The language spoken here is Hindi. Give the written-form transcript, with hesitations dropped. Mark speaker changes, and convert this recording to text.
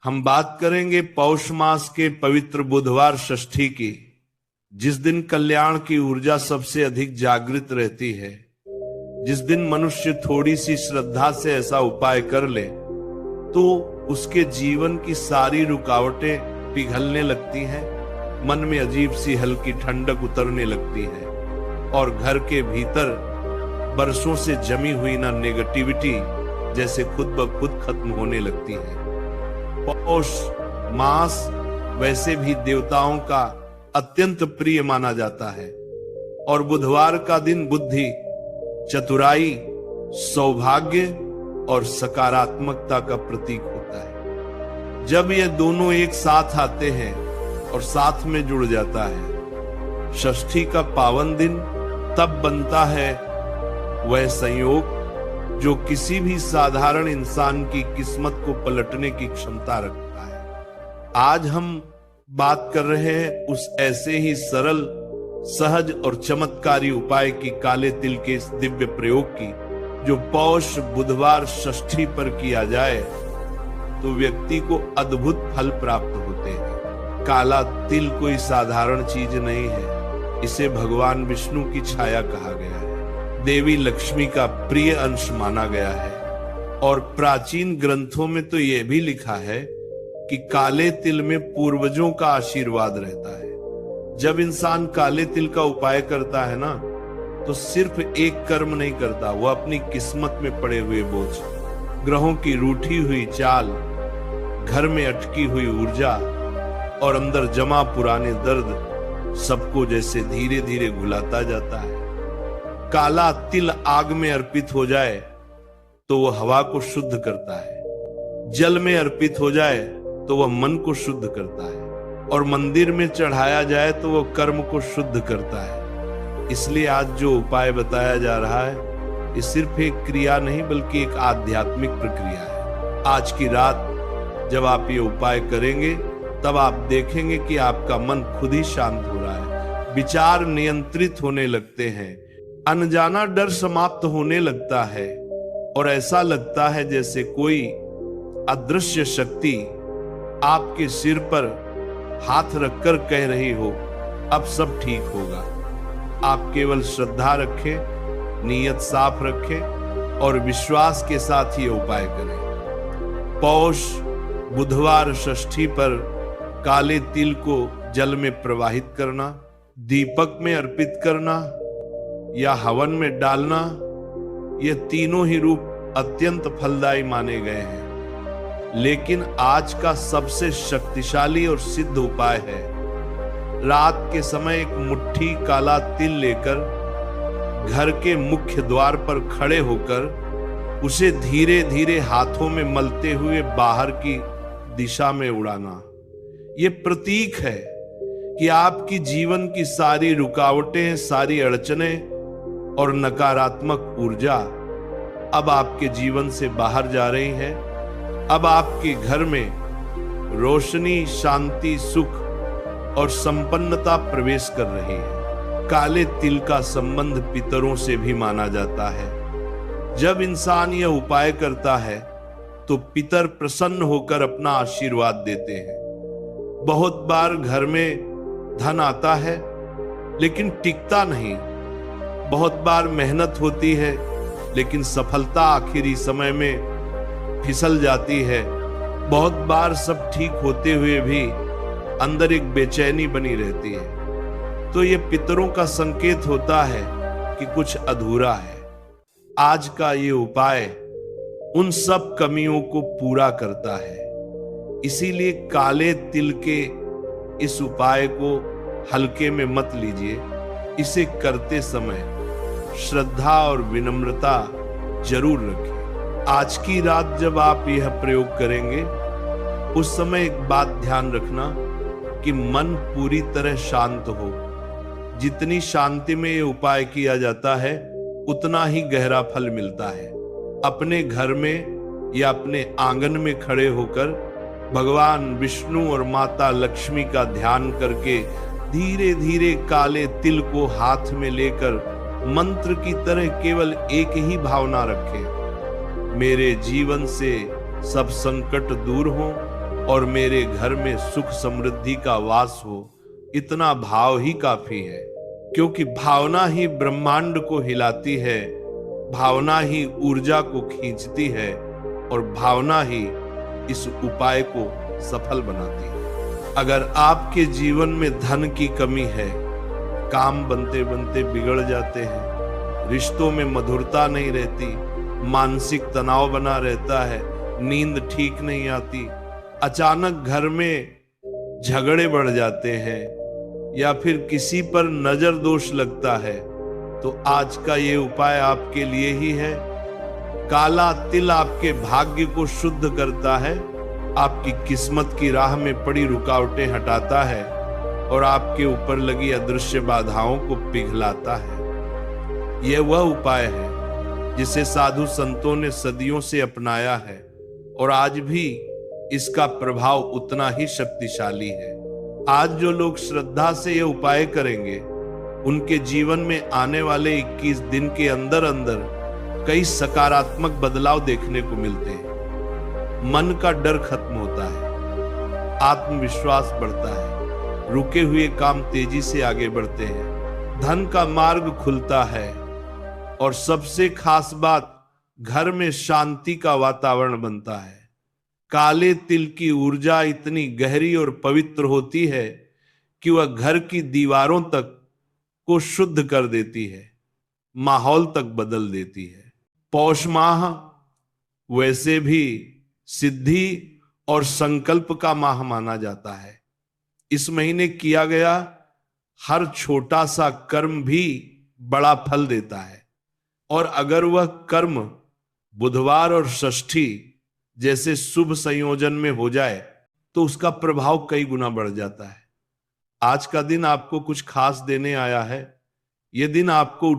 Speaker 1: हम बात करेंगे पौष मास के पवित्र बुधवार षष्ठी की, जिस दिन कल्याण की ऊर्जा सबसे अधिक जागृत रहती है। जिस दिन मनुष्य थोड़ी सी श्रद्धा से ऐसा उपाय कर ले तो उसके जीवन की सारी रुकावटें पिघलने लगती हैं, मन में अजीब सी हल्की ठंडक उतरने लगती है और घर के भीतर बरसों से जमी हुई ना नेगेटिविटी जैसे खुद ब खुद खत्म होने लगती है। पौष मास वैसे भी देवताओं का अत्यंत प्रिय माना जाता है और बुधवार का दिन बुद्धि, चतुराई, सौभाग्य और सकारात्मकता का प्रतीक होता है। जब ये दोनों एक साथ आते हैं और साथ में जुड़ जाता है, षष्ठी का पावन दिन तब बनता है वह संयोग जो किसी भी साधारण इंसान की किस्मत को पलटने की क्षमता रखता है। आज हम बात कर रहे हैं उस ऐसे ही सरल, सहज और चमत्कारी उपाय की, काले तिल के इस दिव्य प्रयोग की, जो पौष बुधवार षष्ठी पर किया जाए तो व्यक्ति को अद्भुत फल प्राप्त होते हैं। काला तिल कोई साधारण चीज नहीं है, इसे भगवान विष्णु की छाया कहा गया है, देवी लक्ष्मी का प्रिय अंश माना गया है और प्राचीन ग्रंथों में तो यह भी लिखा है कि काले तिल में पूर्वजों का आशीर्वाद रहता है। जब इंसान काले तिल का उपाय करता है ना, तो सिर्फ एक कर्म नहीं करता, वह अपनी किस्मत में पड़े हुए बोझ, ग्रहों की रूठी हुई चाल, घर में अटकी हुई ऊर्जा और अंदर जमा पुराने दर्द सबको जैसे धीरे धीरे घुलाता जाता है। काला तिल आग में अर्पित हो जाए तो वह हवा को शुद्ध करता है, जल में अर्पित हो जाए तो वह मन को शुद्ध करता है और मंदिर में चढ़ाया जाए तो वह कर्म को शुद्ध करता है। इसलिए आज जो उपाय बताया जा रहा है, ये सिर्फ एक क्रिया नहीं बल्कि एक आध्यात्मिक प्रक्रिया है। आज की रात जब आप ये उपाय करेंगे तब आप देखेंगे कि आपका मन खुद ही शांत हो रहा है, विचार नियंत्रित होने लगते हैं, अनजाना डर समाप्त होने लगता है और ऐसा लगता है जैसे कोई अदृश्य शक्ति आपके सिर पर हाथ रखकर कह रही हो, अब सब ठीक होगा। आप केवल श्रद्धा रखें, नीयत साफ रखें और विश्वास के साथ ये उपाय करें। पौष बुधवार षष्ठी पर काले तिल को जल में प्रवाहित करना, दीपक में अर्पित करना या हवन में डालना, ये तीनों ही रूप अत्यंत फलदायी माने गए हैं। लेकिन आज का सबसे शक्तिशाली और सिद्ध उपाय है रात के समय एक मुट्ठी काला तिल लेकर घर के मुख्य द्वार पर खड़े होकर उसे धीरे धीरे हाथों में मलते हुए बाहर की दिशा में उड़ाना। ये प्रतीक है कि आपकी जीवन की सारी रुकावटें, सारी अड़चनें और नकारात्मक ऊर्जा अब आपके जीवन से बाहर जा रही है। अब आपके घर में रोशनी, शांति, सुख और संपन्नता प्रवेश कर रही है। काले तिल का संबंध पितरों से भी माना जाता है। जब इंसान यह उपाय करता है तो पितर प्रसन्न होकर अपना आशीर्वाद देते हैं। बहुत बार घर में धन आता है लेकिन टिकता नहीं, बहुत बार मेहनत होती है लेकिन सफलता आखिरी समय में फिसल जाती है। बहुत बार सब ठीक होते हुए भी अंदर एक बेचैनी बनी रहती है। तो ये पितरों का संकेत होता है कि कुछ अधूरा है। आज का ये उपाय उन सब कमियों को पूरा करता है। इसीलिए काले तिल के इस उपाय को हल्के में मत लीजिए। इसे करते समय श्रद्धा और विनम्रता जरूर रखें। आज की रात जब आप यह प्रयोग करेंगे उस समय एक बात ध्यान रखना कि मन पूरी तरह शांत हो। जितनी शांति में यह उपाय किया जाता है उतना ही गहरा फल मिलता है। अपने घर में या अपने आंगन में खड़े होकर भगवान विष्णु और माता लक्ष्मी का ध्यान करके धीरे धीरे काले तिल को हाथ में लेकर मंत्र की तरह केवल एक ही भावना रखें, मेरे जीवन से सब संकट दूर हो और मेरे घर में सुख समृद्धि का वास हो, इतना भाव ही काफी है। क्योंकि भावना ही ब्रह्मांड को हिलाती है, भावना ही ऊर्जा को खींचती है और भावना ही इस उपाय को सफल बनाती है। अगर आपके जीवन में धन की कमी है, काम बनते बनते बिगड़ जाते हैं, रिश्तों में मधुरता नहीं रहती, मानसिक तनाव बना रहता है, नींद ठीक नहीं आती, अचानक घर में झगड़े बढ़ जाते हैं या फिर किसी पर नजर दोष लगता है, तो आज का ये उपाय आपके लिए ही है। काला तिल आपके भाग्य को शुद्ध करता है, आपकी किस्मत की राह में पड़ी रुकावटें हटाता है और आपके ऊपर लगी अदृश्य बाधाओं को पिघलाता है। यह वह उपाय है जिसे साधु संतों ने सदियों से अपनाया है और आज भी इसका प्रभाव उतना ही शक्तिशाली है। आज जो लोग श्रद्धा से यह उपाय करेंगे, उनके जीवन में आने वाले 21 दिन के अंदर अंदर कई सकारात्मक बदलाव देखने को मिलते हैं। मन का डर खत्म होता है, आत्मविश्वास बढ़ता है, रुके हुए काम तेजी से आगे बढ़ते हैं, धन का मार्ग खुलता है और सबसे खास बात, घर में शांति का वातावरण बनता है। काले तिल की ऊर्जा इतनी गहरी और पवित्र होती है कि वह घर की दीवारों तक को शुद्ध कर देती है, माहौल तक बदल देती है। पौष माह वैसे भी सिद्धि और संकल्प का माह माना जाता है। इस महीने किया गया हर छोटा सा कर्म भी बड़ा फल देता है और अगर वह कर्म बुधवार और षष्ठी जैसे शुभ संयोजन में हो जाए तो उसका प्रभाव कई गुना बढ़ जाता है। आज का दिन आपको कुछ खास देने आया है। यह दिन आपको